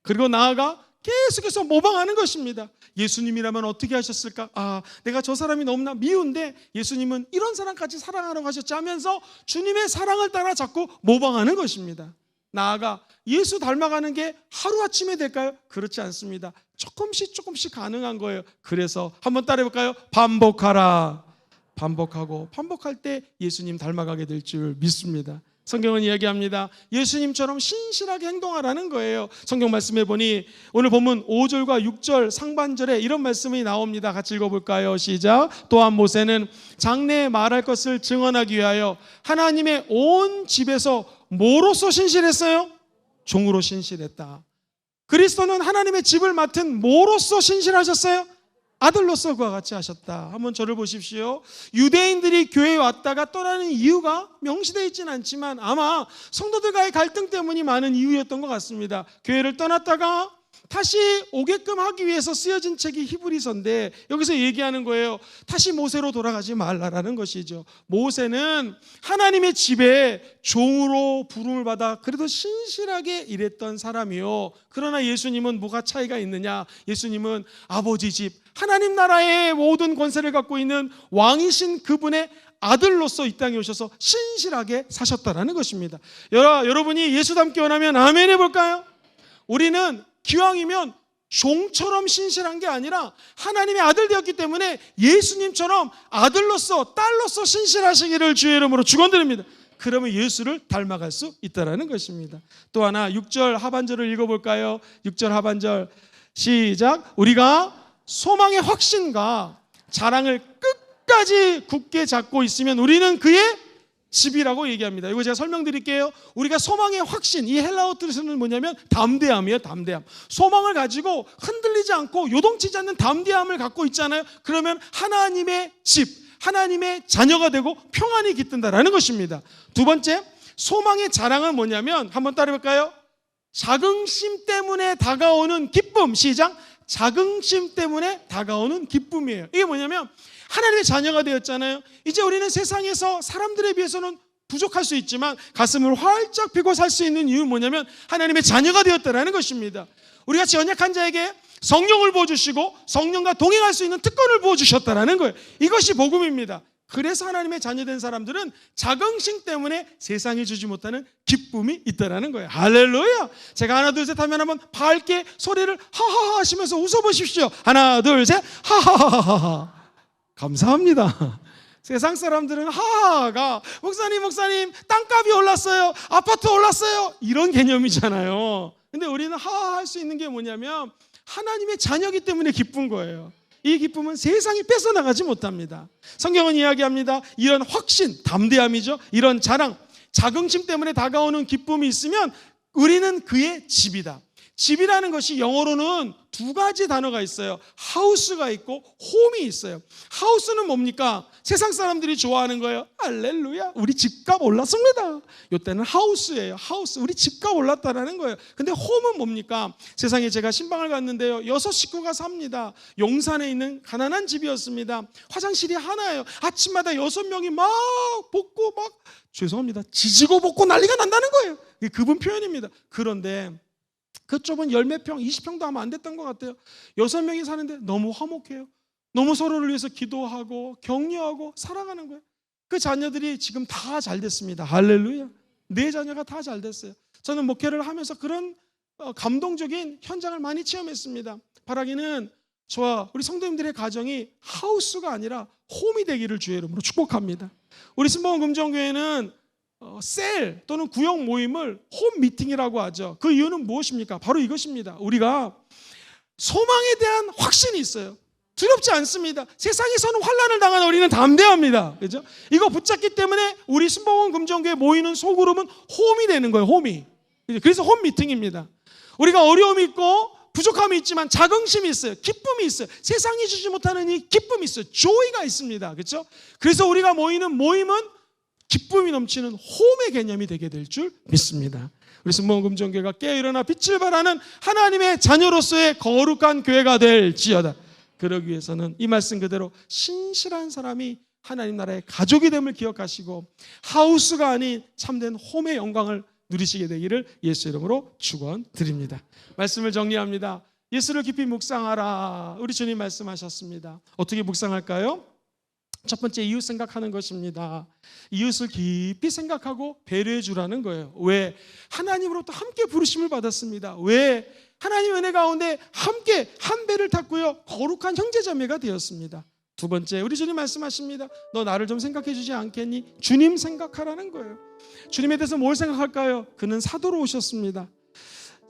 그리고 나아가 계속해서 모방하는 것입니다. 예수님이라면 어떻게 하셨을까? 내가 저 사람이 너무나 미운데 예수님은 이런 사람까지 사랑하라고 하셨지 하면서 주님의 사랑을 따라 자꾸 모방하는 것입니다. 나아가 예수 닮아가는 게 하루아침에 될까요? 그렇지 않습니다. 조금씩 가능한 거예요. 그래서 한번 따라해볼까요? 반복하라. 반복하고 반복할 때 예수님 닮아가게 될 줄 믿습니다. 성경은 이야기합니다. 예수님처럼 신실하게 행동하라는 거예요. 성경 말씀해 보니 오늘 본문 5절과 6절 상반절에 이런 말씀이 나옵니다. 같이 읽어볼까요? 시작. 또한 모세는 장래에 말할 것을 증언하기 위하여 하나님의 온 집에서 뭐로서 신실했어요? 종으로 신실했다. 그리스도는 하나님의 집을 맡은 뭐로서 신실하셨어요? 아들로서 그와 같이 하셨다. 한번 저를 보십시오. 유대인들이 교회에 왔다가 떠나는 이유가 명시되어 있지는 않지만 아마 성도들과의 갈등 때문이 많은 이유였던 것 같습니다. 교회를 떠났다가 다시 오게끔 하기 위해서 쓰여진 책이 히브리서인데 여기서 얘기하는 거예요. 다시 모세로 돌아가지 말라라는 것이죠. 모세는 하나님의 집에 종으로 부름을 받아 그래도 신실하게 일했던 사람이요. 그러나 예수님은 뭐가 차이가 있느냐? 예수님은 아버지 집 하나님 나라의 모든 권세를 갖고 있는 왕이신 그분의 아들로서 이 땅에 오셔서 신실하게 사셨다라는 것입니다. 여러분이 예수 닮기 원하면 아멘 해볼까요? 우리는 기왕이면 종처럼 신실한 게 아니라 하나님의 아들 되었기 때문에 예수님처럼 아들로서 딸로서 신실하시기를 주의 이름으로 축원드립니다. 그러면 예수를 닮아갈 수 있다는 것입니다. 또 하나 6절 하반절을 읽어볼까요? 6절 하반절 시작. 우리가 소망의 확신과 자랑을 끝까지 굳게 잡고 있으면 우리는 그의 집이라고 얘기합니다. 이거 제가 설명드릴게요. 우리가 소망의 확신, 이 헬라어 뜻은 뭐냐면 담대함이에요. 담대함. 소망을 가지고 흔들리지 않고 요동치지 않는 담대함을 갖고 있잖아요. 그러면 하나님의 집, 하나님의 자녀가 되고 평안이 깃든다라는 것입니다. 두 번째, 소망의 자랑은 뭐냐면 한번 따라해볼까요? 자긍심 때문에 다가오는 기쁨. 시작. 자긍심 때문에 다가오는 기쁨이에요. 이게 뭐냐면 하나님의 자녀가 되었잖아요. 이제 우리는 세상에서 사람들에 비해서는 부족할 수 있지만 가슴을 활짝 펴고 살 수 있는 이유는 뭐냐면 하나님의 자녀가 되었다라는 것입니다. 우리같이 연약한 자에게 성령을 부어주시고 성령과 동행할 수 있는 특권을 부어주셨다라는 거예요. 이것이 복음입니다. 그래서 하나님의 자녀된 사람들은 자긍심 때문에 세상이 주지 못하는 기쁨이 있다라는 거예요. 할렐루야. 제가 하나 둘 셋 하면 한번 밝게 소리를 하하하 하시면서 웃어보십시오. 하나 둘 셋 하하하하. 감사합니다. 세상 사람들은 하하가 목사님 땅값이 올랐어요, 아파트 올랐어요, 이런 개념이잖아요. 근데 우리는 하하 할 수 있는 게 뭐냐면 하나님의 자녀이기 때문에 기쁜 거예요. 이 기쁨은 세상이 뺏어나가지 못합니다. 성경은 이야기합니다. 이런 확신, 담대함이죠. 이런 자랑, 자긍심 때문에 다가오는 기쁨이 있으면 우리는 그의 집이다. 집이라는 것이 영어로는 두 가지 단어가 있어요. 하우스가 있고 홈이 있어요. 하우스는 뭡니까? 세상 사람들이 좋아하는 거예요. 할렐루야, 우리 집값 올랐습니다. 이때는 하우스예요. 하우스, 우리 집값 올랐다라는 거예요. 근데 홈은 뭡니까? 세상에 제가 신방을 갔는데요, 6식구가 삽니다. 용산에 있는 가난한 집이었습니다. 화장실이 하나예요. 아침마다 6명이 막 볶고 막, 죄송합니다, 지지고 볶고 난리가 난다는 거예요. 이게 그분 표현입니다. 그런데 그 좁은 10몇 평, 20평도 아마 안 됐던 것 같아요. 6명이 사는데 너무 화목해요. 너무 서로를 위해서 기도하고 격려하고 사랑하는 거예요. 그 자녀들이 지금 다 잘 됐습니다. 할렐루야. 내 자녀가 다 잘 됐어요. 저는 목회를 하면서 그런 감동적인 현장을 많이 체험했습니다. 바라기는 저와 우리 성도님들의 가정이 하우스가 아니라 홈이 되기를 주의 이름으로 축복합니다. 우리 신봉원 금정교회는 셀 또는 구역 모임을 홈 미팅이라고 하죠. 그 이유는 무엇입니까? 바로 이것입니다. 우리가 소망에 대한 확신이 있어요. 두렵지 않습니다. 세상에서는 환난을 당하는 우리는 담대합니다. 그죠? 이거 붙잡기 때문에 우리 신봉원 금정교회 모이는 소그룹은 홈이 되는 거예요. 홈이. 그래서 홈 미팅입니다. 우리가 어려움이 있고 부족함이 있지만 자긍심이 있어요. 기쁨이 있어요. 세상이 주지 못하는 이 기쁨이 있어요. 조이가 있습니다. 그렇죠? 그래서 우리가 모이는 모임은 기쁨이 넘치는 홈의 개념이 되게 될 줄 믿습니다. 우리 신봉원 금정교회가 깨어일어나 빛을 발하는 하나님의 자녀로서의 거룩한 교회가 될지어다. 그러기 위해서는 이 말씀 그대로 신실한 사람이 하나님 나라의 가족이 됨을 기억하시고 하우스가 아닌 참된 홈의 영광을 누리시게 되기를 예수 이름으로 축원드립니다. 말씀을 정리합니다. 예수를 깊이 묵상하라. 우리 주님 말씀하셨습니다. 어떻게 묵상할까요? 첫 번째, 이웃 생각하는 것입니다. 이웃을 깊이 생각하고 배려해 주라는 거예요. 왜? 하나님으로부터 함께 부르심을 받았습니다. 왜? 하나님 은혜 가운데 함께 한 배를 탔고요, 거룩한 형제자매가 되었습니다. 두 번째, 우리 주님 말씀하십니다. 너 나를 좀 생각해 주지 않겠니? 주님 생각하라는 거예요. 주님에 대해서 뭘 생각할까요? 그는 사도로 오셨습니다.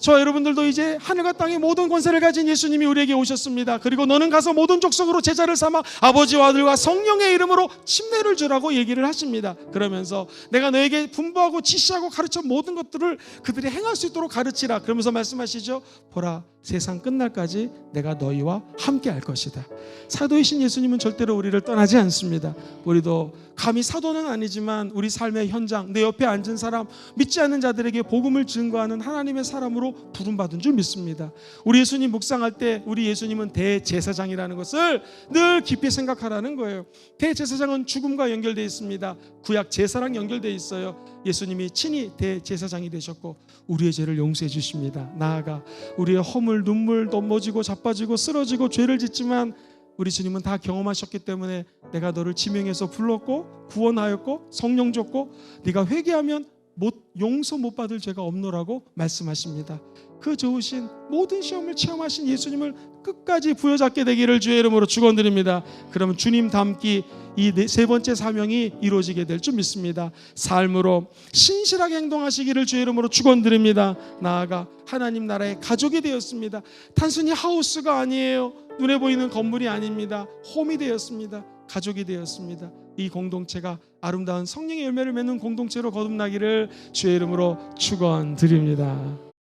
저와 여러분들도 이제 하늘과 땅의 모든 권세를 가진 예수님이 우리에게 오셨습니다. 그리고 너는 가서 모든 족속으로 제자를 삼아 아버지와 아들과 성령의 이름으로 침례를 주라고 얘기를 하십니다. 그러면서 내가 너에게 분부하고 지시하고 가르쳐 모든 것들을 그들이 행할 수 있도록 가르치라. 그러면서 말씀하시죠. 보라, 세상 끝날까지 내가 너희와 함께 할 것이다. 사도이신 예수님은 절대로 우리를 떠나지 않습니다. 우리도 감히 사도는 아니지만 우리 삶의 현장, 내 옆에 앉은 사람, 믿지 않는 자들에게 복음을 증거하는 하나님의 사람으로 부름받은 줄 믿습니다. 우리 예수님 묵상할 때 우리 예수님은 대제사장이라는 것을 늘 깊이 생각하라는 거예요. 대제사장은 죽음과 연결되어 있습니다. 구약 제사랑 연결되어 있어요. 예수님이 친히 대제사장이 되셨고 우리의 죄를 용서해 주십니다. 나아가 우리의 허물, 눈물, 넘어지고 자빠지고 쓰러지고 죄를 짓지만 우리 주님은 다 경험하셨기 때문에 내가 너를 지명해서 불렀고 구원하였고 성령 줬고 네가 회개하면 용서 못 받을 죄가 없노라고 말씀하십니다. 그 좋으신 모든 시험을 체험하신 예수님을 끝까지 부여잡게 되기를 주의 이름으로 축원드립니다. 그러면 주님 닮기 이 세 번째 사명이 이루어지게 될 줄 믿습니다. 삶으로 신실하게 행동하시기를 주의 이름으로 축원드립니다. 나아가 하나님 나라의 가족이 되었습니다. 단순히 하우스가 아니에요. 눈에 보이는 건물이 아닙니다. 홈이 되었습니다. 가족이 되었습니다. 이 공동체가 아름다운 성령의 열매를 맺는 공동체로 거듭나기를 주의 이름으로 축원드립니다.